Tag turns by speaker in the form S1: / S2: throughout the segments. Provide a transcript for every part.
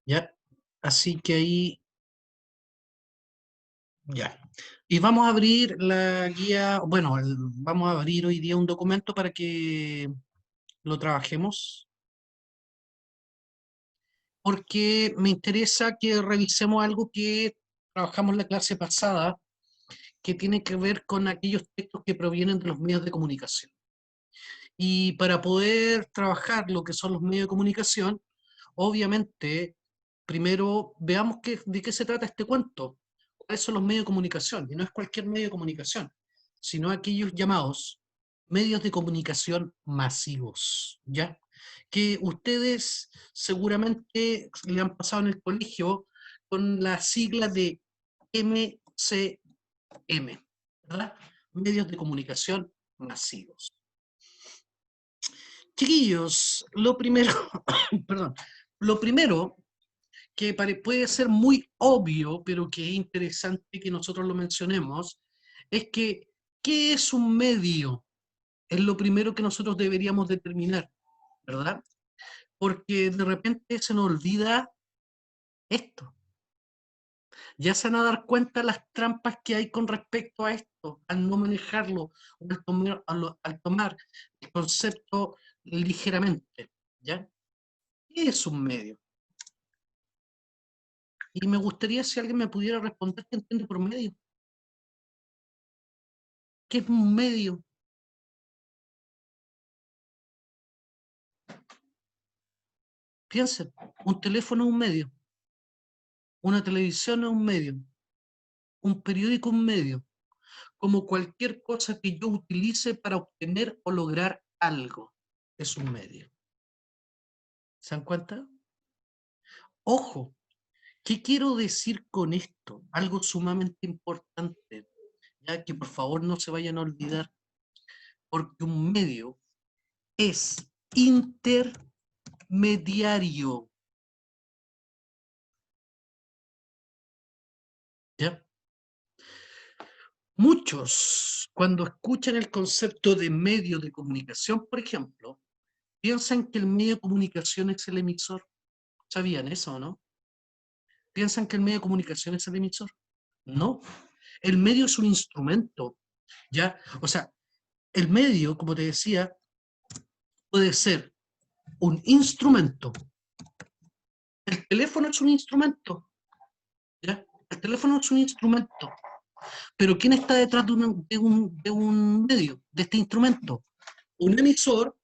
S1: ¿ya? Así que ahí, ya. Y vamos a abrir la guía, bueno, vamos a abrir hoy día un documento para que lo trabajemos, porque me interesa que revisemos algo que trabajamos la clase pasada, que tiene que ver con aquellos textos que provienen de los medios de comunicación. Y para poder trabajar lo que son los medios de comunicación, obviamente, primero veamos de qué se trata este cuento. ¿Cuáles son los medios de comunicación? Y no es cualquier medio de comunicación, sino aquellos llamados medios de comunicación masivos, ¿ya? Que ustedes seguramente le han pasado en el colegio con la sigla de MCM, ¿verdad? Medios de comunicación masivos. Chiquillos, lo primero, perdón, lo primero que puede ser muy obvio, pero que es interesante que nosotros lo mencionemos, es que, ¿qué es un medio? Es lo primero que nosotros deberíamos determinar, ¿verdad? Porque de repente se nos olvida esto. Ya se van a dar cuenta las trampas que hay con respecto a esto, al no manejarlo, o al tomar el concepto ligeramente, ¿ya? ¿Qué es un medio? Y me gustaría si alguien me pudiera responder qué entiende por medio. ¿Qué es un medio? Piensen, un teléfono es un medio, una televisión es un medio, un periódico es un medio, como cualquier cosa que yo utilice para obtener o lograr algo, es un medio. ¿Se dan cuenta? Ojo, ¿qué quiero decir con esto? Algo sumamente importante, ya que por favor no se vayan a olvidar, porque un medio es intermediario, ¿ya? Muchos, cuando escuchan el concepto de medio de comunicación, por ejemplo, piensan que el medio de comunicación es el emisor. ¿Sabían eso o no? ¿Piensan que el medio de comunicación es el emisor? No. El medio es un instrumento, ¿ya? O sea, el medio, como te decía, puede ser un instrumento. El teléfono es un instrumento, ¿ya? El teléfono es un instrumento. Pero ¿quién está detrás de un medio, de este instrumento? Un emisor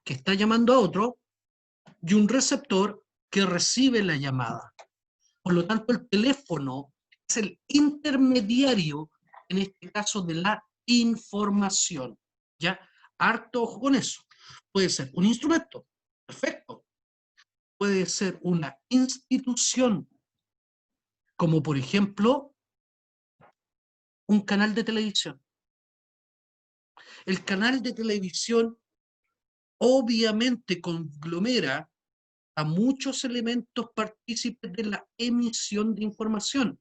S1: que está llamando a otro y un receptor que recibe la llamada. Por lo tanto, el teléfono es el intermediario, en este caso, de la información. ¿Ya? Harto ojo con eso. Puede ser un instrumento, perfecto. Puede ser una institución, como por ejemplo un canal de televisión. El canal de televisión obviamente conglomera a muchos elementos partícipes de la emisión de información,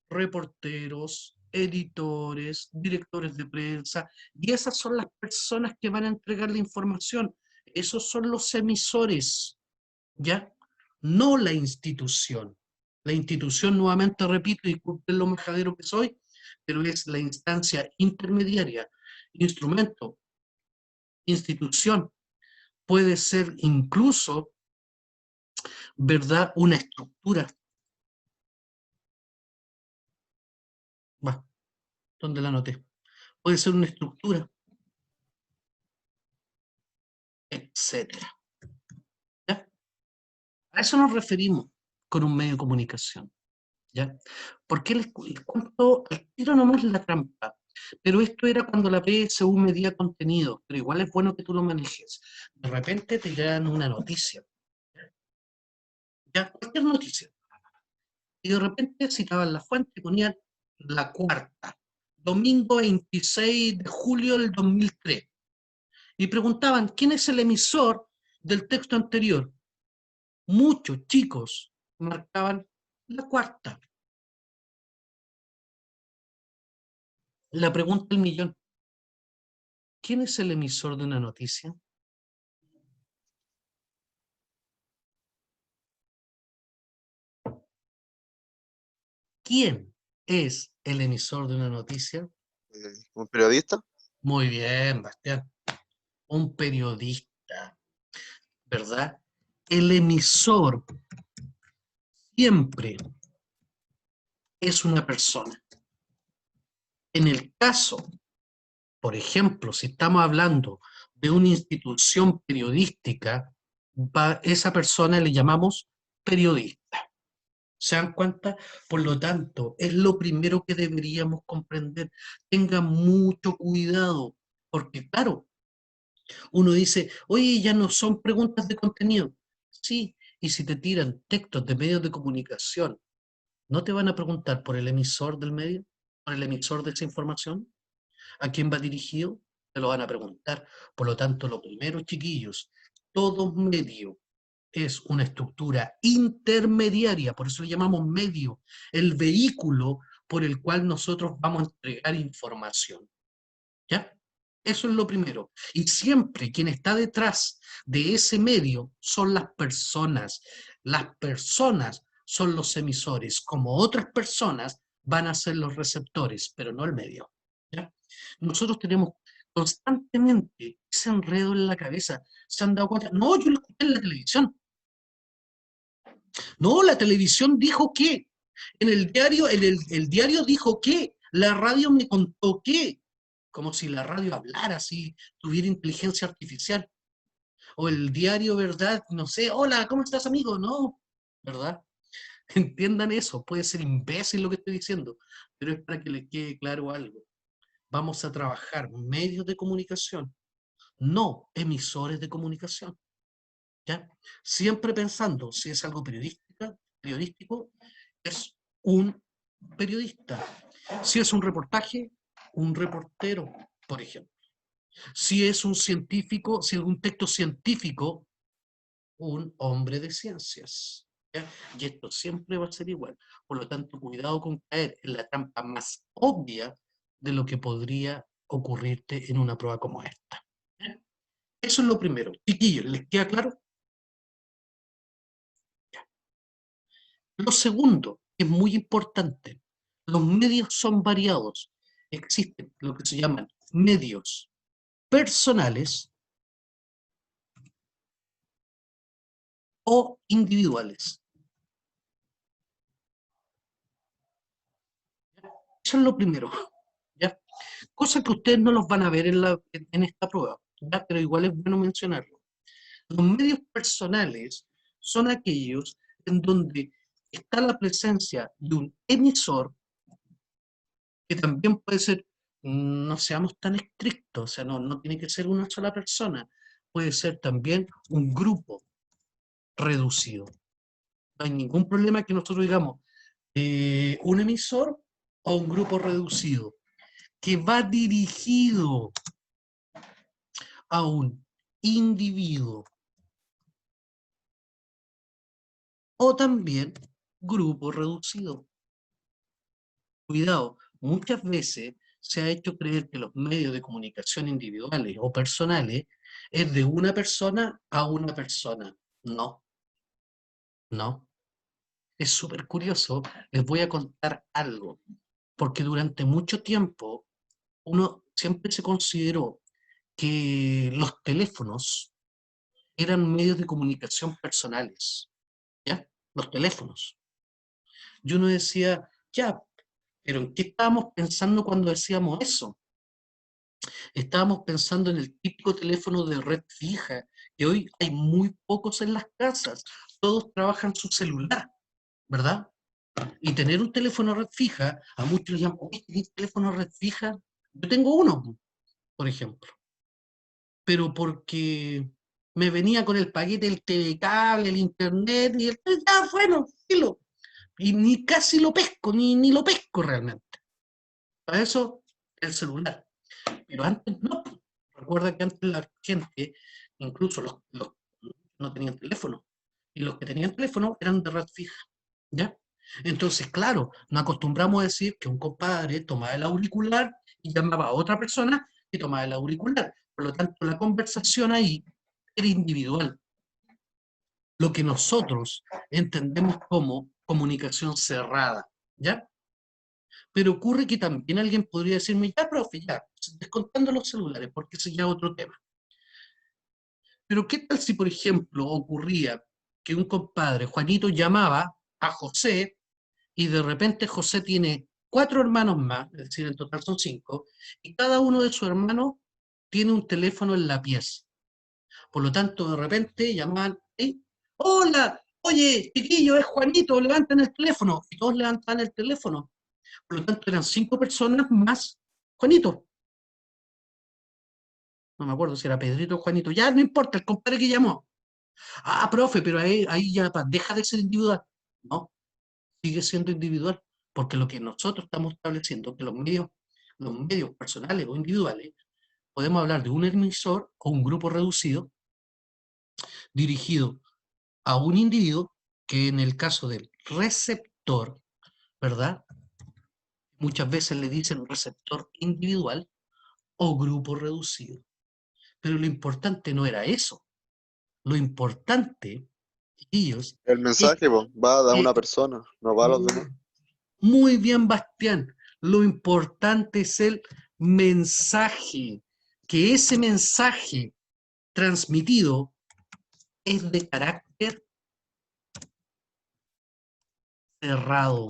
S1: reporteros, editores, directores de prensa, y esas son las personas que van a entregar la información. Esos son los emisores, ¿ya? No la institución. La institución, nuevamente repito, y disculpen lo majadero que soy, pero es la instancia intermediaria, instrumento, institución. Puede ser incluso, ¿verdad?, una estructura. Va, ¿dónde la anoté? Puede ser una estructura, etcétera. ¿Ya? A eso nos referimos con un medio de comunicación. ¿Ya? Porque les cuento al tiro nomás la trampa. Pero esto era cuando la PSU medía contenido, pero igual es bueno que tú lo manejes. De repente te dan una noticia, ya, cualquier noticia, y de repente citaban la fuente, ponían la cuarta, domingo 26 de julio del 2003, y preguntaban, ¿quién es el emisor del texto anterior? Muchos chicos marcaban la cuarta. La pregunta del millón, ¿quién es el emisor de una noticia? ¿Quién es el emisor de una noticia?
S2: ¿Un periodista?
S1: Muy bien, Bastián. Un periodista, ¿verdad? El emisor siempre es una persona. En el caso, por ejemplo, si estamos hablando de una institución periodística, esa persona le llamamos periodista. ¿Se dan cuenta? Por lo tanto, es lo primero que deberíamos comprender. Tengan mucho cuidado, porque claro, uno dice, oye, ya no son preguntas de contenido. Sí, y si te tiran textos de medios de comunicación, ¿no te van a preguntar por el emisor del medio? ¿Por el emisor de esa información? ¿A quién va dirigido? Te lo van a preguntar. Por lo tanto, lo primero, chiquillos, todo medio es una estructura intermediaria, por eso le llamamos medio, el vehículo por el cual nosotros vamos a entregar información. ¿Ya? Eso es lo primero. Y siempre quien está detrás de ese medio son las personas. Las personas son los emisores, como otras personas van a ser los receptores, pero no el medio. ¿Ya? Nosotros tenemos constantemente ese enredo en la cabeza. ¿Se han dado cuenta? No, yo lo escuché en la televisión. No, la televisión dijo que. En el diario, el diario dijo que. La radio me contó que. Como si la radio hablara, si tuviera inteligencia artificial. O el diario, ¿verdad? No sé, hola, ¿cómo estás, amigo? No, ¿verdad? Entiendan eso, puede ser imbécil lo que estoy diciendo, pero es para que les quede claro algo. Vamos a trabajar medios de comunicación, no emisores de comunicación. ¿Ya? Siempre pensando, si es algo periodístico, es un periodista. Si es un reportaje, un reportero, por ejemplo. Si es un científico, si es un texto científico, un hombre de ciencias. ¿Ya? Y esto siempre va a ser igual. Por lo tanto, cuidado con caer en la trampa más obvia de lo que podría ocurrirte en una prueba como esta. ¿Ya? Eso es lo primero. Chiquillos, ¿les queda claro? Lo segundo, que es muy importante, los medios son variados. Existen lo que se llaman medios personales o individuales. Eso es lo primero, ¿ya? Cosa que ustedes no los van a ver en esta prueba, ¿ya? Pero igual es bueno mencionarlo. Los medios personales son aquellos en donde está la presencia de un emisor que también puede ser, no seamos tan estrictos, o sea, no tiene que ser una sola persona, puede ser también un grupo reducido. No hay ningún problema que nosotros digamos un emisor o un grupo reducido que va dirigido a un individuo o también grupo reducido. Cuidado, muchas veces se ha hecho creer que los medios de comunicación individuales o personales es de una persona a una persona. No, no. Es súper curioso. Les voy a contar algo, porque durante mucho tiempo uno siempre se consideró que los teléfonos eran medios de comunicación personales, ¿ya? Los teléfonos. Y uno decía, ya, pero ¿en qué estábamos pensando cuando decíamos eso? Estábamos pensando en el típico teléfono de red fija, que hoy hay muy pocos en las casas. Todos trabajan su celular, ¿verdad? Y tener un teléfono red fija, a muchos les llaman, oye, ¿tienes teléfono red fija? Yo tengo uno, por ejemplo, pero porque me venía con el paquete, el TV cable, el internet, y ya, bueno, filo. Y ni casi lo pesco, ni lo pesco realmente. Para eso, el celular. Pero antes no. Recuerda que antes la gente, incluso los no tenían teléfono. Y los que tenían teléfono eran de red fija. ¿Ya? Entonces, claro, nos acostumbramos a decir que un compadre tomaba el auricular y llamaba a otra persona que tomaba el auricular. Por lo tanto, la conversación ahí era individual. Lo que nosotros entendemos como comunicación cerrada. ¿Ya? Pero ocurre que también alguien podría decirme, ya, profe, ya, descontando los celulares, porque ese ya es otro tema. Pero ¿qué tal si, por ejemplo, ocurría que un compadre, Juanito, llamaba a José y de repente José tiene 4 hermanos más, es decir, en total son 5, y cada uno de sus hermanos tiene un teléfono en la pieza. Por lo tanto, de repente llamaban, hola, oye, chiquillo, es Juanito, levanten el teléfono. Y todos levantan el teléfono. Por lo tanto, eran 5 personas más Juanito. No me acuerdo si era Pedrito o Juanito. Ya no importa, el compadre que llamó. Ah, profe, pero ahí ya deja de ser individual. No, sigue siendo individual. Porque lo que nosotros estamos estableciendo, que los medios personales o individuales, podemos hablar de un emisor o un grupo reducido dirigido a un individuo que en el caso del receptor, ¿verdad? Muchas veces le dicen receptor individual o grupo reducido. Pero lo importante no era eso. Lo importante, ellos,
S2: El
S1: es
S2: mensaje, po, va a
S1: que,
S2: una persona, no va a los demás.
S1: muy bien, Bastián, lo importante es el mensaje, que ese mensaje transmitido es de carácter cerrado.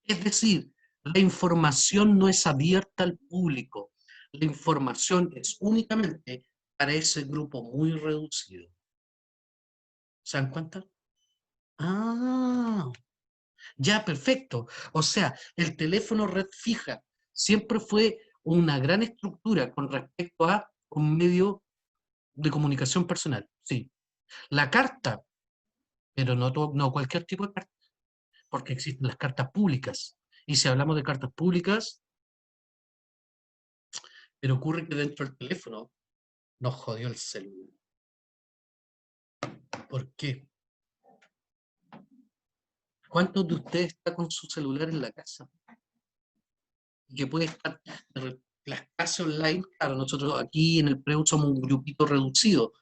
S1: Es decir, la información no es abierta al público. La información es únicamente para ese grupo muy reducido. ¿Se dan cuenta? Ah, ya, perfecto. O sea, el teléfono red fija siempre fue una gran estructura con respecto a un medio de comunicación personal. Sí. La carta, pero no cualquier tipo de carta, porque existen las cartas públicas. Y si hablamos de cartas públicas, pero ocurre que dentro del teléfono nos jodió el celular. ¿Por qué? ¿Cuántos de ustedes está con su celular en la casa? Y que puede estar las clases online, claro, nosotros aquí en el PREU somos un grupito reducido,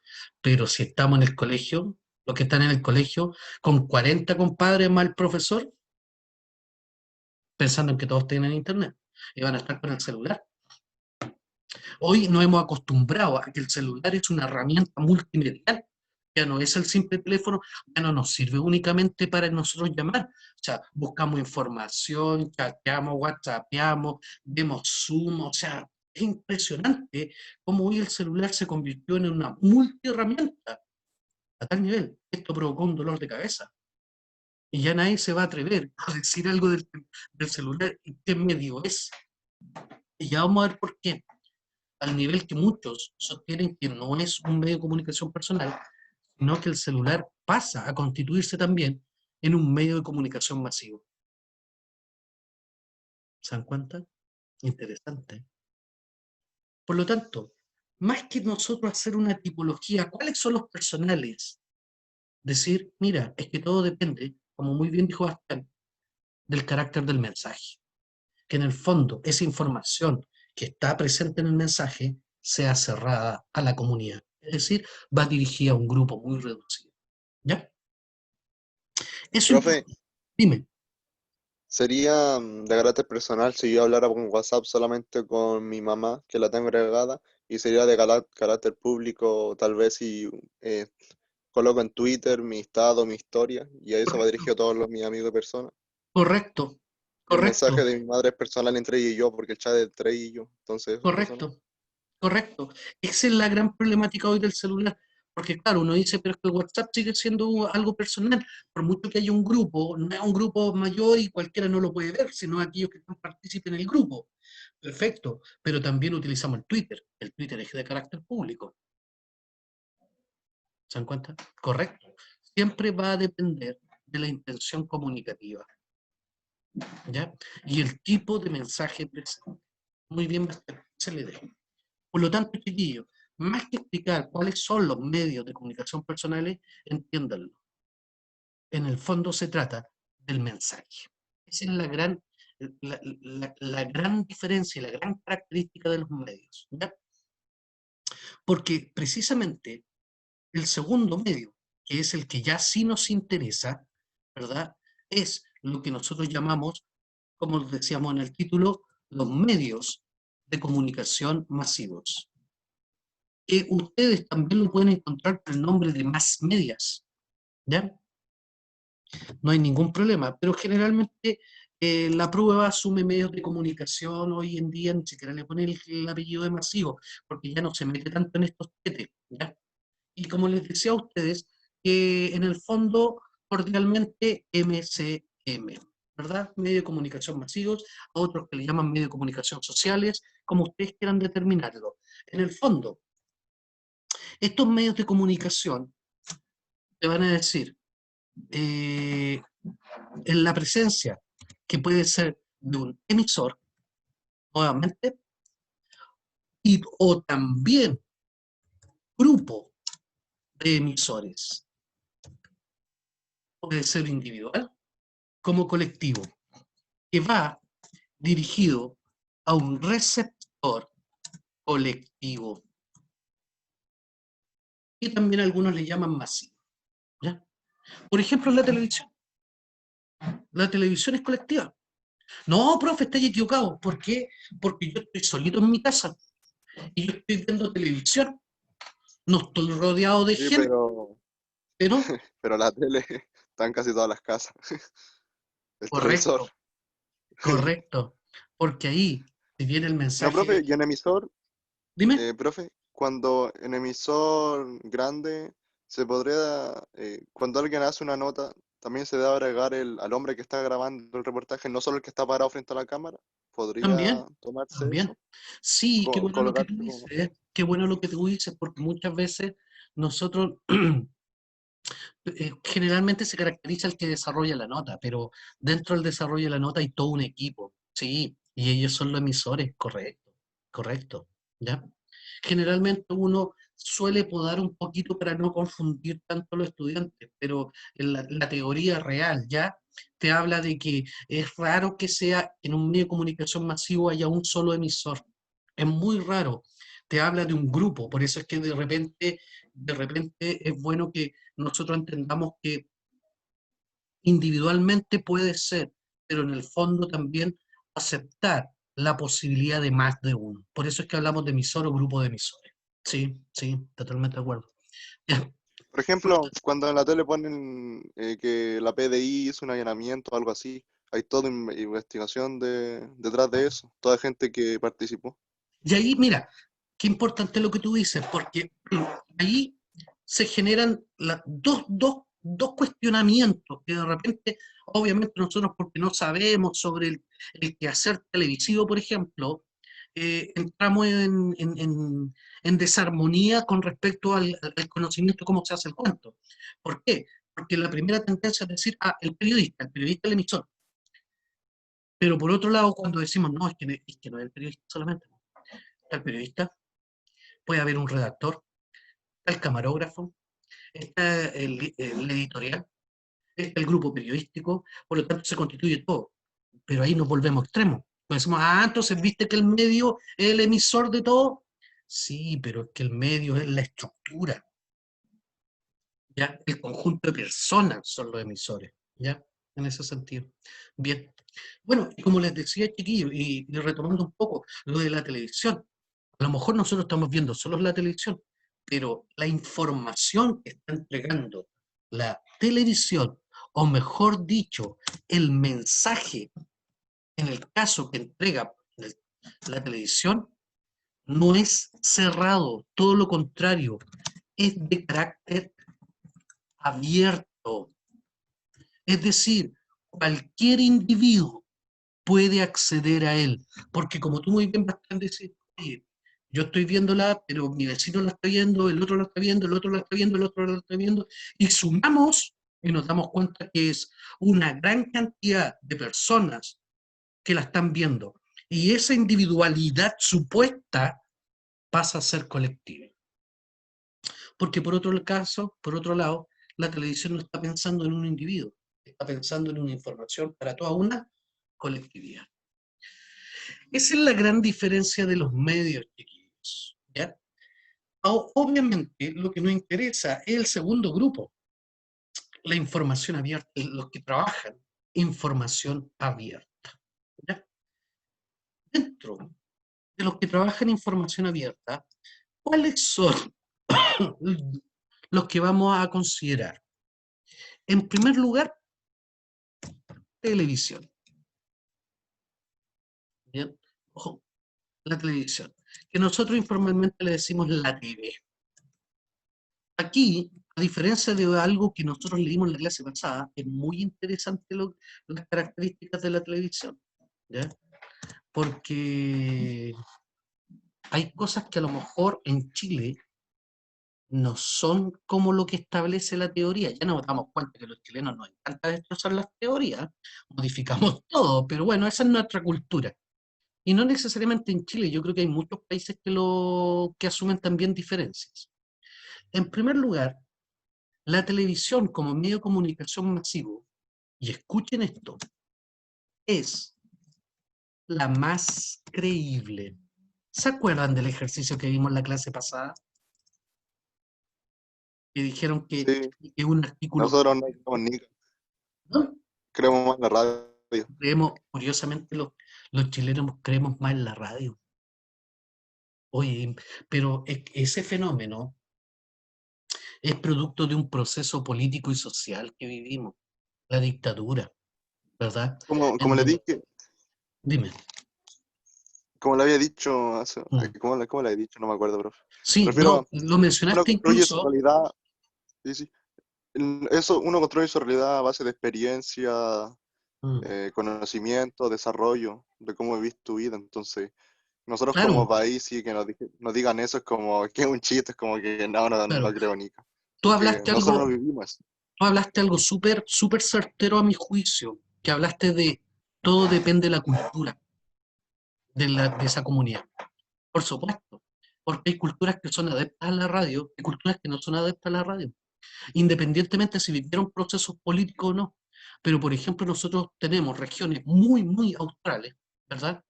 S1: pero si estamos en el colegio, los que están en el colegio, con 40 compadres más el profesor, pensando en que todos tienen internet, y van a estar con el celular. Hoy nos hemos acostumbrado a que el celular es una herramienta multimedial. Ya no es el simple teléfono, ya no nos sirve únicamente para nosotros llamar. O sea, buscamos información, chateamos, whatsappeamos, vemos Zoom, o sea, es impresionante cómo hoy el celular se convirtió en una multiherramienta a tal nivel. Esto provocó un dolor de cabeza. Y ya nadie se va a atrever a decir algo del celular y qué medio es. Y ya vamos a ver por qué. Al nivel que muchos sostienen que no es un medio de comunicación personal, sino que el celular pasa a constituirse también en un medio de comunicación masivo. ¿Se dan cuenta? Interesante. Por lo tanto, más que nosotros hacer una tipología, ¿cuáles son los personales? Decir, mira, es que todo depende, como muy bien dijo Bastián, del carácter del mensaje. Que en el fondo esa información que está presente en el mensaje sea cerrada a la comunidad. Es decir, va dirigida a un grupo muy reducido. ¿Ya? Eso
S2: Profe,
S1: importa. Dime.
S2: sería de carácter personal si yo hablara por WhatsApp solamente con mi mamá, que la tengo agregada, y sería de carácter público, tal vez si eh, coloco en Twitter mi estado, mi historia, y a eso va
S1: Correcto,
S2: dirigido a todos mis amigos de persona.
S1: correcto,
S2: Y el mensaje
S1: correcto,
S2: de mi madre es personal entre ella y yo, porque el chat es entre ella y yo. Entonces eso es personal.
S1: correcto, correcto. Esa es la gran problemática hoy del celular. Porque claro, uno dice, pero es que el WhatsApp sigue siendo algo personal. Por mucho que haya un grupo, no es un grupo mayor y cualquiera no lo puede ver, sino aquellos que están participen en el grupo. Perfecto, pero también utilizamos el Twitter. El Twitter es de carácter público. ¿Se dan cuenta? Correcto. Siempre va a depender de la intención comunicativa, ¿ya? Y el tipo de mensaje presente. Muy bien, se le dejo. Por lo tanto, chiquillos, más que explicar cuáles son los medios de comunicación personales, entiéndanlo. En el fondo se trata del mensaje. Esa es la gran diferencia y la gran característica de los medios, ¿ya? Porque precisamente el segundo medio, que es el que ya sí nos interesa, ¿verdad? Es lo que nosotros llamamos como decíamos en el título, los medios de comunicación masivos. Ustedes también lo pueden encontrar con el nombre de más medias, ¿ya? No hay ningún problema, pero generalmente la prueba asume medios de comunicación hoy en día, ni siquiera le pone el apellido de masivo, porque ya no se mete tanto en estos tetes, ¿ya? Y como les decía a ustedes, en el fondo, cordialmente, MCM, ¿verdad? Medio de comunicación masivos, a otros que le llaman medio de comunicación sociales, como ustedes quieran determinarlo. En el fondo, estos medios de comunicación te van a decir, en la presencia que puede ser de un emisor, nuevamente, o también grupo de emisores. Puede ser individual como colectivo, que va dirigido a un receptor colectivo, que también algunos le llaman masivo, ¿ya? Por ejemplo, la televisión. La televisión es colectiva. No, profe, estáis equivocado. ¿Por qué? Porque yo estoy solito en mi casa y yo estoy viendo televisión. No estoy rodeado de
S2: Sí,
S1: gente, pero
S2: pero la tele está en casi todas las casas. El televisor.
S1: correcto, correcto. Porque ahí te viene el
S2: No,
S1: mensaje de
S2: profe, y
S1: que,
S2: en emisor,
S1: dime,
S2: profe, cuando en emisor grande se podría, cuando alguien hace una nota, también se debe agregar al hombre que está grabando el reportaje, no solo el que está parado frente a la cámara. ¿Podría
S1: también,
S2: tomarse
S1: también.
S2: eso?
S1: Sí, qué bueno lo que tú
S2: Colgarse
S1: dices,
S2: como...
S1: qué bueno lo que tú dices, porque muchas veces nosotros generalmente se caracteriza el que desarrolla la nota, pero dentro del desarrollo de la nota hay todo un equipo, sí, y ellos son los emisores, correcto, correcto, ¿ya? Generalmente uno suele podar un poquito para no confundir tanto a los estudiantes, pero en la teoría real ya te habla de que es raro que sea en un medio de comunicación masivo haya un solo emisor. Es muy raro. Te habla de un grupo, por eso es que de repente es bueno que nosotros entendamos que individualmente puede ser, pero en el fondo también aceptar la posibilidad de más de uno. Por eso es que hablamos de emisor o grupo de emisores. Sí, sí, totalmente de acuerdo. Ya,
S2: Por ejemplo, cuando en la tele ponen que la PDI hizo un allanamiento o algo así, hay toda investigación detrás de eso, toda gente que participó.
S1: y ahí, mira, qué importante lo que tú dices, porque ahí se generan dos cuestionamientos que de repente, obviamente nosotros porque no sabemos sobre el quehacer televisivo, por ejemplo, entramos en desarmonía con respecto al conocimiento de cómo se hace el cuento. ¿Por qué? Porque la primera tendencia es decir, el periodista es el emisor. Pero por otro lado, cuando decimos, no, es que no es el periodista solamente, está el periodista, puede haber un redactor, está el camarógrafo, está el editorial, está el grupo periodístico, por lo tanto se constituye todo. Pero ahí nos volvemos extremos. Pues decimos, entonces viste que el medio es el emisor de todo. Sí, pero es que el medio es la estructura, ¿ya? El conjunto de personas son los emisores, ¿ya? En ese sentido. Bien. Bueno, y como les decía, chiquillos, y retomando un poco lo de la televisión, a lo mejor nosotros estamos viendo solo la televisión, pero la información que está entregando la televisión, o mejor dicho, el mensaje, en el caso que entrega la televisión, no es cerrado, todo lo contrario, es de carácter abierto. Es decir, cualquier individuo puede acceder a él, porque como tú muy bien vas a decir, oye, yo estoy viéndola, pero mi vecino la está viendo, el otro la está viendo, el otro la está viendo, el otro la está viendo, y sumamos y nos damos cuenta que es una gran cantidad de personas que la están viendo, y esa individualidad supuesta pasa a ser colectiva. Porque por otro lado, la televisión no está pensando en un individuo, está pensando en una información para toda una colectividad. Esa es la gran diferencia de los medios, chiquillos, ¿ya? Obviamente, lo que nos interesa es el segundo grupo, la información abierta, los que trabajan información abierta, ¿ya? Dentro de los que trabajan en información abierta, ¿cuáles son los que vamos a considerar? En primer lugar, televisión. ¿Bien? Ojo, la televisión, que nosotros informalmente le decimos la TV. Aquí, a diferencia de algo que nosotros leímos en la clase pasada, es muy interesante las características de la televisión, ¿ya? Porque hay cosas que a lo mejor en Chile no son como lo que establece la teoría. Ya nos damos cuenta que a los chilenos nos encanta destrozar las teorías, modificamos todo, pero bueno, esa es nuestra cultura. Y no necesariamente en Chile, yo creo que hay muchos países que asumen también diferencias. En primer lugar, la televisión como medio de comunicación masivo, y escuchen esto, es la más creíble. ¿Se acuerdan del ejercicio que vimos en la clase pasada? Que dijeron
S2: Sí,
S1: que un artículo,
S2: nosotros no creemos ni
S1: ¿no?
S2: creemos más en la radio.
S1: Creemos, curiosamente, los chilenos creemos más en la radio. Oye, pero ese fenómeno es producto de un proceso político y social que vivimos, la dictadura, ¿verdad?
S2: Como
S1: En
S2: le
S1: donde,
S2: dije,
S1: dime.
S2: como le había dicho
S1: Mm.
S2: ¿cómo le he dicho? No me acuerdo, profe. Me
S1: Sí,
S2: refiero
S1: no,
S2: a,
S1: lo
S2: uno
S1: mencionaste
S2: construye su
S1: incluso,
S2: realidad, sí, sí. Eso, uno construye su realidad a base de experiencia,
S1: mm,
S2: conocimiento, desarrollo, de cómo vivís tu vida. Entonces, nosotros como
S1: claro,
S2: país, sí, que nos digan eso es como que es un chiste, es como que no, no,
S1: claro,
S2: no creo ni.
S1: tú
S2: Porque
S1: hablaste
S2: nosotros no
S1: algo,
S2: vivimos eso.
S1: tú hablaste algo súper, súper certero a mi juicio, que hablaste de todo depende de la cultura de esa comunidad. Por supuesto, porque hay culturas que son adeptas a la radio y culturas que no son adeptas a la radio, independientemente si vivieron procesos políticos o no. Pero, por ejemplo, nosotros tenemos regiones muy, muy australes, ¿verdad?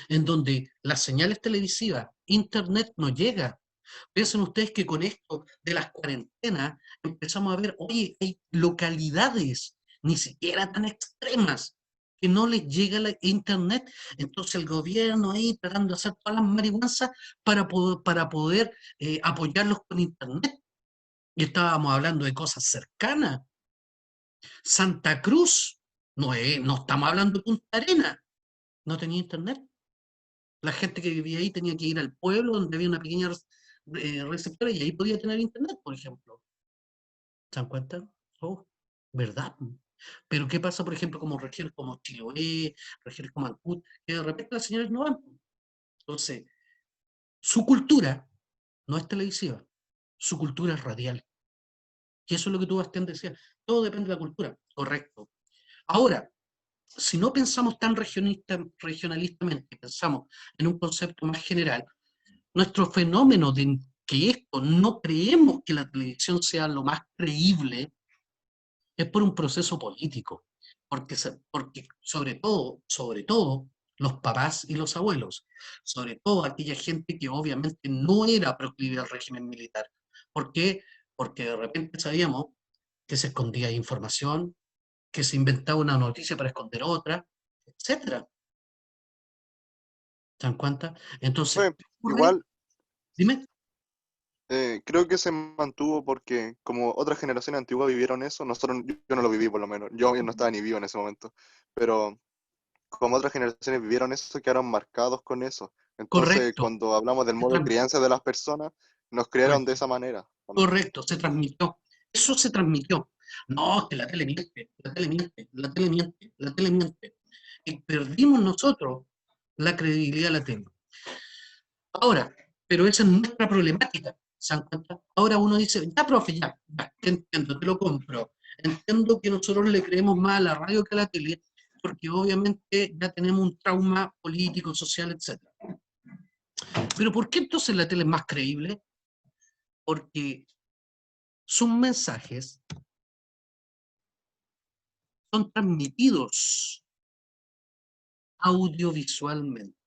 S1: En donde las señales televisivas, internet no llega. Piensen ustedes que con esto de las cuarentenas empezamos a ver, oye, hay localidades ni siquiera tan extremas que no les llega la internet. Entonces el gobierno ahí tratando de hacer todas las marihuanzas para poder apoyarlos con internet. Y estábamos hablando de cosas cercanas. Santa Cruz, no estamos hablando de Punta Arenas, no tenía internet. La gente que vivía ahí tenía que ir al pueblo donde había una pequeña receptora y ahí podía tener internet, por ejemplo. ¿Se dan cuenta? Oh, ¿verdad? Pero ¿qué pasa, por ejemplo, como regiones como Chiloé, regiones como Ancud, que de repente las señales no van? Entonces, su cultura no es televisiva, su cultura es radial. Y eso es lo que tú, Bastián, decías. Todo depende de la cultura. Correcto. Ahora, si no pensamos tan regionalistamente, pensamos en un concepto más general, nuestro fenómeno de que esto no creemos que la televisión sea lo más creíble es por un proceso político, porque sobre todo, los papás y los abuelos, sobre todo aquella gente que obviamente no era proclive al régimen militar. ¿Por qué? Porque de repente sabíamos que se escondía información, que se inventaba una noticia para esconder otra, etcétera. ¿Se dan cuenta? Entonces,
S2: Pues,
S1: ¿qué ocurre?
S2: igual,
S1: Dime.
S2: creo que se mantuvo porque como otras generaciones antiguas vivieron eso, yo no lo viví por lo menos, yo no estaba ni vivo en ese momento, pero como otras generaciones vivieron eso, quedaron marcados con eso. Entonces,
S1: Correcto.
S2: cuando hablamos del
S1: Se
S2: modo de
S1: tran-
S2: crianza de las personas, nos criaron de
S1: correcto.
S2: esa manera también.
S1: Correcto, se transmitió. Eso se transmitió. No, es que la tele miente, la tele miente, la tele miente, la tele miente. Y perdimos nosotros la credibilidad de la tele. Ahora, pero esa es nuestra problemática. ¿Se dan cuenta? Ahora uno dice, ya, profe, ya, te entiendo, te lo compro. Entiendo que nosotros le creemos más a la radio que a la tele, porque obviamente ya tenemos un trauma político, social, etcétera. Pero ¿por qué entonces la tele es más creíble? Porque sus mensajes son transmitidos audiovisualmente.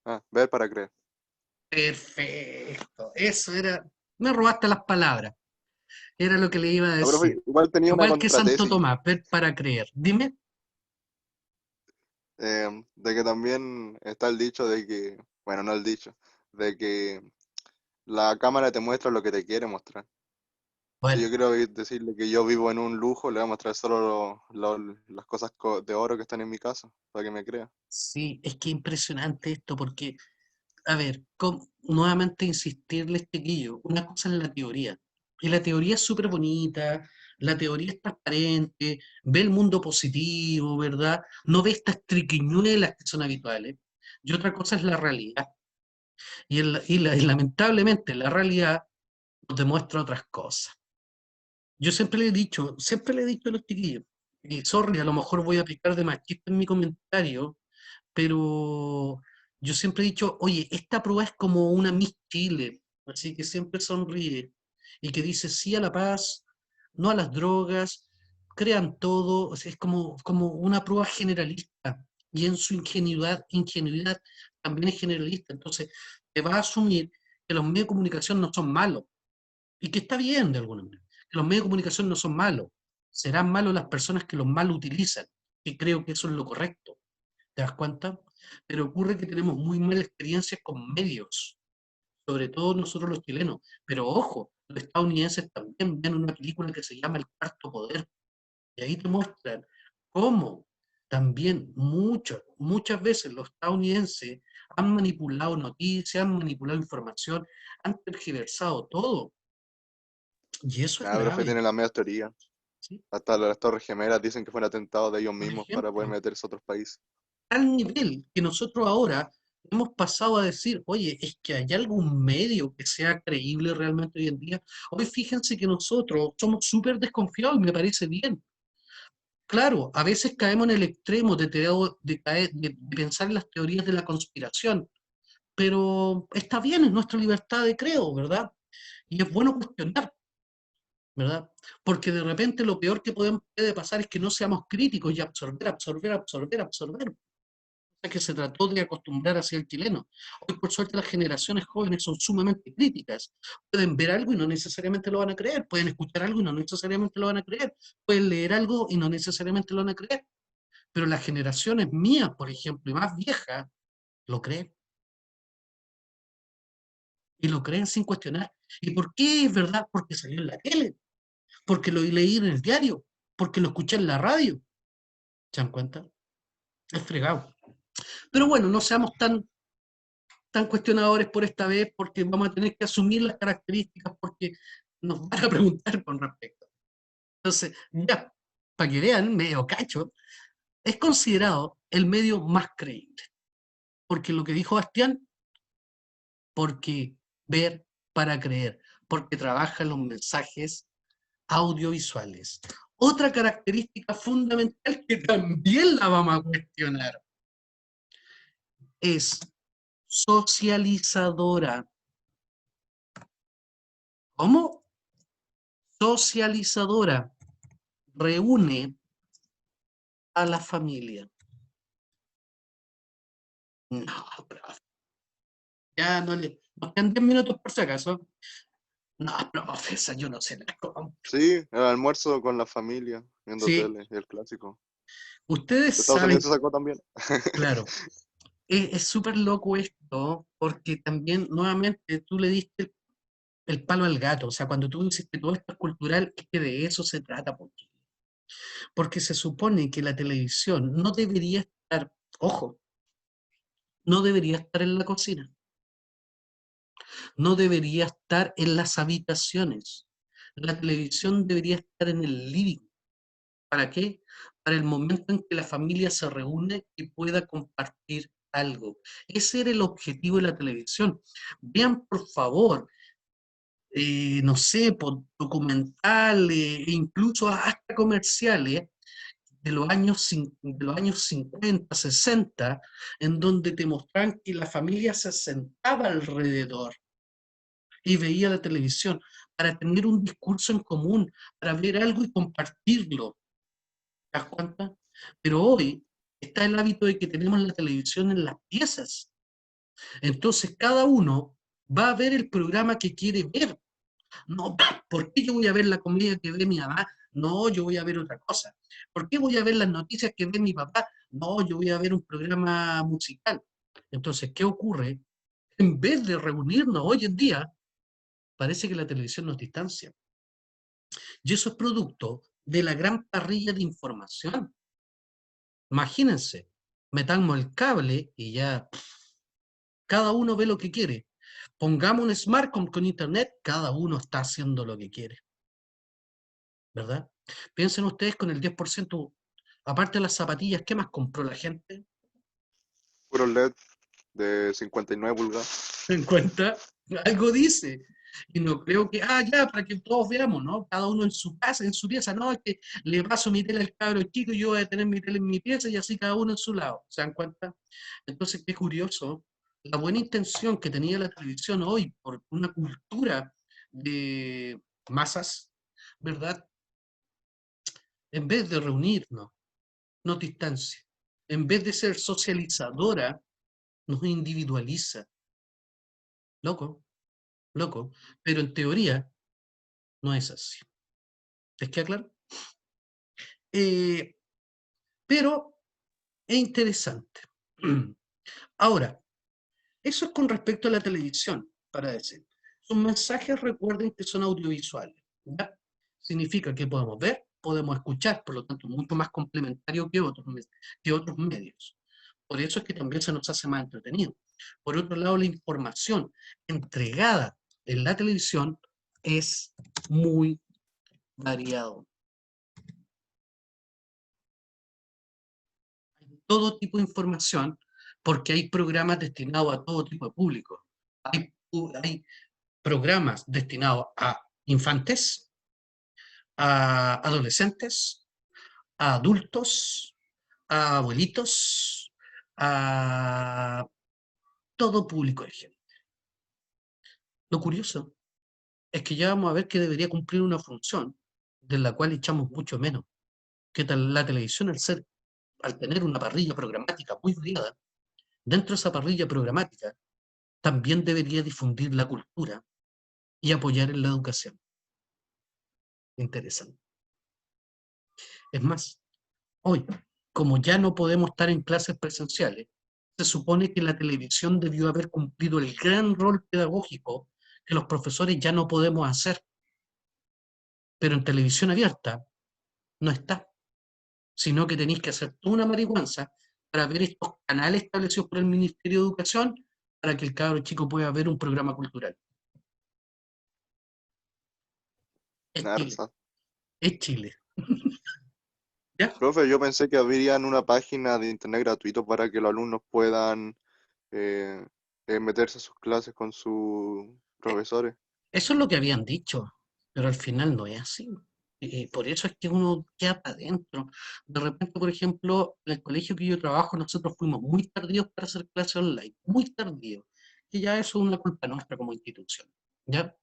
S2: Ah, ver para creer.
S1: Perfecto, eso era, me robaste las palabras, era lo que le iba a
S2: No, profe,
S1: decir.
S2: igual tenía una
S1: Igual que Santo
S2: contratesis.
S1: Tomás, ver para creer. Dime.
S2: De que también está el dicho de que, bueno, no el dicho, de que la cámara te muestra lo que te quiere mostrar. Si yo
S1: Bueno,
S2: quiero decirle que yo vivo en un lujo, le voy a mostrar solo las cosas de oro que están en mi casa, para que me crea.
S1: sí, es que impresionante esto, porque, a ver, nuevamente insistirles, chiquillo, una cosa es la teoría, y la teoría es súper bonita, la teoría es transparente, ve el mundo positivo, ¿verdad? No ve estas triquiñuelas que son habituales, y otra cosa es la realidad, y lamentablemente la realidad nos demuestra otras cosas. Yo siempre le he dicho a los chiquillos, y sorry, a lo mejor voy a picar de machista en mi comentario, pero yo siempre he dicho, oye, esta prueba es como una Miss Chile, así que siempre sonríe y que dice sí a la paz, no a las drogas, crean todo, o sea, es como una prueba generalista y en su ingenuidad también es generalista. Entonces, te va a asumir que los medios de comunicación no son malos y que está bien de alguna manera, que los medios de comunicación no son malos, serán malos las personas que los mal utilizan, y creo que eso es lo correcto. ¿Te das cuenta? Pero ocurre que tenemos muy malas experiencias con medios, sobre todo nosotros los chilenos. Pero ojo, los estadounidenses también ven una película que se llama El Cuarto Poder, y ahí te muestran cómo también muchas veces los estadounidenses han manipulado noticias, han manipulado información, han tergiversado todo. Y eso es
S2: Nada, profe
S1: grave,
S2: tiene la media teoría.
S1: ¿sí?
S2: Hasta las Torres Gemelas dicen que fue un atentado de ellos
S1: Por
S2: mismos para poder
S1: ejemplo,
S2: meterse a otros países.
S1: al nivel que nosotros ahora hemos pasado a decir, oye, es que hay algún medio que sea creíble realmente hoy en día. Hoy fíjense que nosotros somos súper desconfiados y me parece bien. Claro, a veces caemos en el extremo de pensar en las teorías de la conspiración, pero está bien, es nuestra libertad de creo, ¿verdad? Y es bueno cuestionar, ¿verdad? Porque de repente lo peor que puede pasar es que no seamos críticos y absorber, que se trató de acostumbrar hacia el chileno. Hoy, por suerte, las generaciones jóvenes son sumamente críticas. Pueden ver algo y no necesariamente lo van a creer. Pueden escuchar algo y no necesariamente lo van a creer. Pueden leer algo y no necesariamente lo van a creer. Pero las generaciones mías, por ejemplo, y más viejas, lo creen. Y lo creen sin cuestionar. ¿Y por qué es verdad? Porque salió en la tele, porque lo leí en el diario, porque lo escuché en la radio. ¿Se dan cuenta? Es fregado. Pero bueno, no seamos tan cuestionadores por esta vez porque vamos a tener que asumir las características porque nos van a preguntar con respecto. Entonces, ya, para que vean, medio cacho, es considerado el medio más creíble. Porque lo que dijo Bastián, porque ver para creer, porque trabaja en los mensajes audiovisuales. Otra característica fundamental que también la vamos a cuestionar es socializadora. ¿Cómo? Socializadora. Reúne a la familia. No, profe. Ya no le. Nos quedan 10 minutos por si acaso. No, profe, esa yo no sé la compro.
S2: Sí, el almuerzo con la familia, viendo
S1: Sí,
S2: tele, el clásico.
S1: ustedes
S2: Estados Unidos
S1: saben,
S2: se sacó también.
S1: claro, es súper loco esto, porque también, nuevamente, tú le diste el palo al gato. O sea, cuando tú dices que todo esto es cultural, es que de eso se trata. Porque se supone que la televisión no debería estar, ojo, no debería estar en la cocina. No debería estar en las habitaciones. La televisión debería estar en el living. ¿Para qué? Para el momento en que la familia se reúne y pueda compartir algo. Ese era el objetivo de la televisión. Vean, por favor, no sé, documentales, e incluso hasta comerciales de los años 50, 60, en donde te mostraban que la familia se sentaba alrededor y veía la televisión para tener un discurso en común, para ver algo y compartirlo. ¿Te das cuenta? Pero hoy está el hábito de que tenemos la televisión en las piezas. Entonces cada uno va a ver el programa que quiere ver. No, ¿por qué yo voy a ver la comedia que ve mi mamá? No, yo voy a ver otra cosa. ¿Por qué voy a ver las noticias que ve mi papá? No, yo voy a ver un programa musical. Entonces, ¿qué ocurre? En vez de reunirnos hoy en día, parece que la televisión nos distancia. Y eso es producto de la gran parrilla de información. Imagínense, metamos el cable y ya cada uno ve lo que quiere. Pongamos un smartphone con internet, cada uno está haciendo lo que quiere. ¿Verdad? Piensen ustedes con el 10%, aparte de las zapatillas, ¿qué más compró la gente?
S2: Puro LED de 59 pulgadas.
S1: ¿En cuenta? Algo dice. Y no creo que, ya, para que todos veamos, ¿no? Cada uno en su casa, en su pieza, no, es que le paso mi tele al cabro chico y yo voy a tener mi tele en mi pieza y así cada uno en su lado. ¿Se dan cuenta? Entonces, qué curioso, la buena intención que tenía la televisión hoy por una cultura de masas, ¿verdad? En vez de reunirnos, nos distancia. En vez de ser socializadora, nos individualiza. Loco, loco. Pero en teoría no es así. ¿Les queda claro? Eh, pero es interesante. Ahora, eso es con respecto a la televisión, para decir. Sus mensajes, recuerden que son audiovisuales. ¿Ya? Significa que podemos ver, podemos escuchar, por lo tanto, mucho más complementario que otros medios. Por eso es que también se nos hace más entretenido. Por otro lado, la información entregada en la televisión es muy variado. Todo tipo de información porque hay programas destinados a todo tipo de público. Hay programas destinados a infantes, a adolescentes, a adultos, a abuelitos, a todo público de gente. Lo curioso es que ya vamos a ver que debería cumplir una función de la cual echamos mucho menos. Que la televisión, al tener una parrilla programática muy variada, dentro de esa parrilla programática también debería difundir la cultura y apoyar en la educación. Interesante. Es más, hoy, como ya no podemos estar en clases presenciales, se supone que la televisión debió haber cumplido el gran rol pedagógico que los profesores ya no podemos hacer. Pero en televisión abierta no está, sino que tenéis que hacer toda una marihuanza para ver estos canales establecidos por el Ministerio de Educación para que el cabro chico pueda ver un programa cultural. Es Chile,
S2: Narza.
S1: es Chile. ¿Ya?
S2: Profe, yo pensé que habrían una página de internet gratuito para que los alumnos puedan eh, meterse a sus clases con sus
S1: Eh,
S2: profesores.
S1: Eso es lo que habían dicho, pero al final no es así. Por eso es que uno queda para adentro. De repente, por ejemplo, en el colegio que yo trabajo, nosotros fuimos muy tardíos para hacer clases online, muy tardíos. Y ya eso es una culpa nuestra como institución. ¿Ya?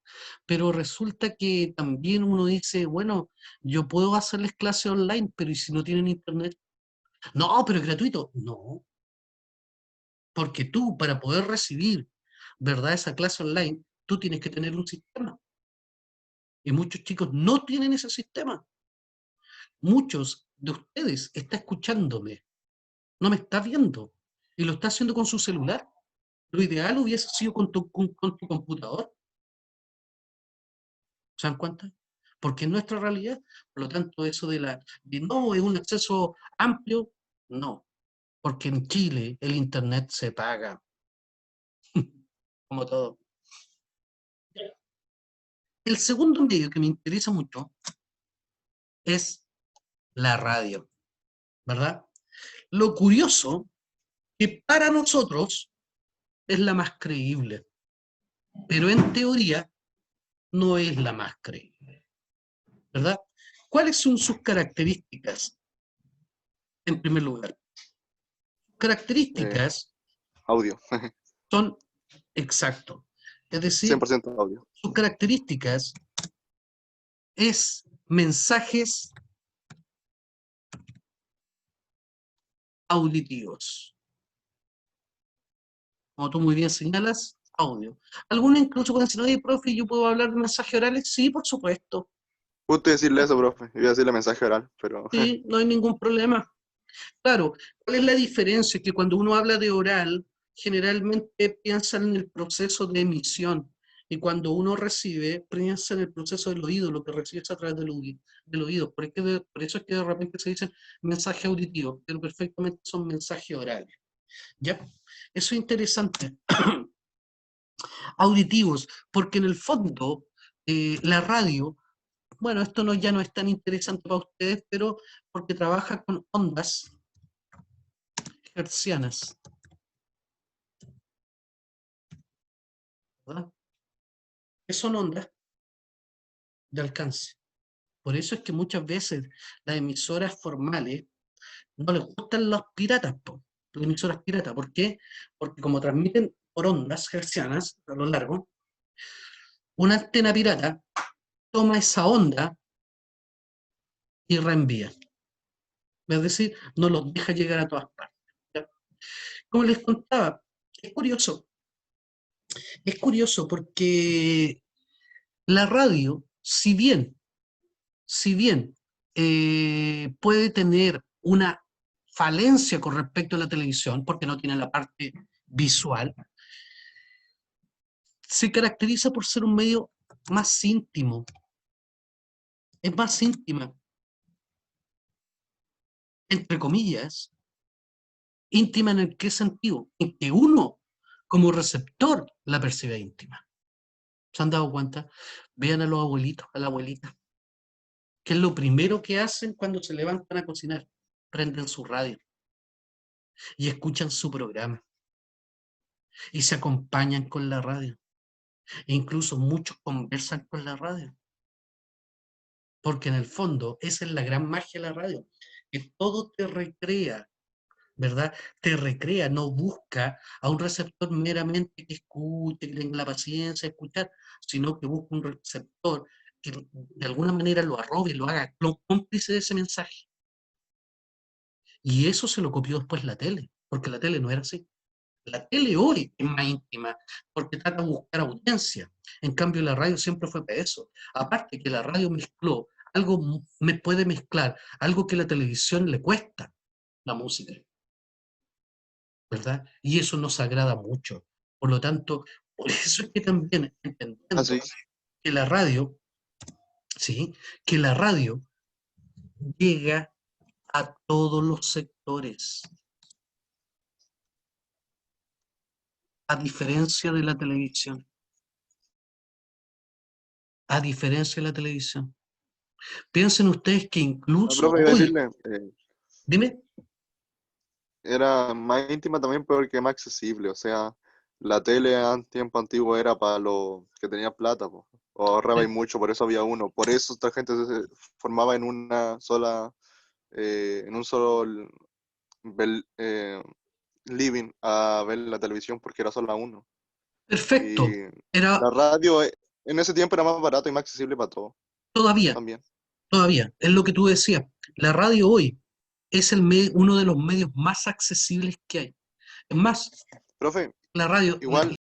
S1: Pero resulta que también uno dice, bueno, yo puedo hacerles clases online, pero ¿y si no tienen internet? No, pero es gratuito. No, porque tú, para poder recibir, ¿verdad?, esa clase online, tú tienes que tener un sistema. Y muchos chicos no tienen ese sistema. Muchos de ustedes está escuchándome, no me está viendo, y lo está haciendo con su celular. Lo ideal hubiese sido con tu computador. ¿Se dan cuenta? Porque es nuestra realidad. Por lo tanto, eso de no, es un acceso amplio, no. Porque en Chile el Internet se paga, como todo. El segundo medio que me interesa mucho es la radio, ¿verdad? Lo curioso que para nosotros es la más creíble, pero en teoría no es la más creíble, ¿verdad? ¿Cuáles son sus características? En primer lugar,
S2: Eh,
S1: características
S2: audio,
S1: son exacto, es decir,
S2: 100% audio.
S1: sus características es mensajes auditivos. Como tú muy bien señalas, audio. Algunos incluso pueden decir, oye, profe, ¿yo puedo hablar de mensajes orales? Sí, por supuesto.
S2: Justo decirle eso, profe. Iba a decirle mensaje oral, pero
S1: Sí, no hay ningún problema. Claro, ¿cuál es la diferencia? Que cuando uno habla de oral, generalmente piensa en el proceso de emisión, y cuando uno recibe, piensa en el proceso del oído, lo que recibes a través del oído. Por eso es que de repente se dicen mensajes auditivos, pero perfectamente son mensajes orales. ¿Ya? Eso es interesante. Auditivos, porque en el fondo la radio, bueno, esto no, ya no es tan interesante para ustedes, pero porque trabaja con ondas hertzianas, ¿verdad? Que son ondas de alcance. Por eso es que muchas veces las emisoras formales no les gustan los piratas, las emisoras piratas. ¿Por qué? Porque como transmiten por ondas hertzianas a lo largo, una antena pirata toma esa onda y reenvía. Es decir, no los deja llegar a todas partes. ¿Ya? Como les contaba, es curioso. Es curioso porque la radio, si bien puede tener una falencia con respecto a la televisión, porque no tiene la parte visual, se caracteriza por ser un medio más íntimo, es más íntima, entre comillas, íntima en el qué sentido, en que uno como receptor la percibe íntima. ¿Se han dado cuenta? Vean a los abuelitos, a la abuelita, que es lo primero que hacen cuando se levantan a cocinar, prenden su radio y escuchan su programa y se acompañan con la radio. E incluso muchos conversan con la radio, porque en el fondo esa es la gran magia de la radio, que todo te recrea, ¿verdad? Te recrea, no busca a un receptor meramente que escuche, que tenga la paciencia de escuchar, sino que busca un receptor que de alguna manera lo arrobe, lo haga cómplice de ese mensaje. Y eso se lo copió después la tele, porque la tele no era así. La tele hoy es más íntima porque trata de buscar audiencia. En cambio, la radio siempre fue para eso. Aparte que la radio mezcló, algo me puede mezclar, algo que la televisión le cuesta, la música, ¿verdad? Y eso nos agrada mucho. Por lo tanto, por eso es que también entendiendo
S2: Así.
S1: que la radio, ¿sí? Que la radio llega a todos los sectores, a diferencia de la televisión. A diferencia de la televisión. Piensen ustedes que
S2: No,
S1: incluso
S2: profe, iba a
S1: hoy,
S2: decirle,
S1: dime,
S2: era más íntima también porque es más accesible. O sea, la tele en tiempo antiguo era para los que tenían plata, po, o ahorraba y
S1: sí,
S2: mucho, por eso había uno. Por eso esta gente se formaba en una sola, en un solo living a ver la televisión porque era solo uno.
S1: perfecto,
S2: Y
S1: era
S2: la radio en ese tiempo era más barato y más accesible para todos
S1: todavía,
S2: también.
S1: todavía, es lo que tú decías, la radio hoy es uno de los medios más accesibles que hay. Es más,
S2: Profe,
S1: la radio,
S2: igual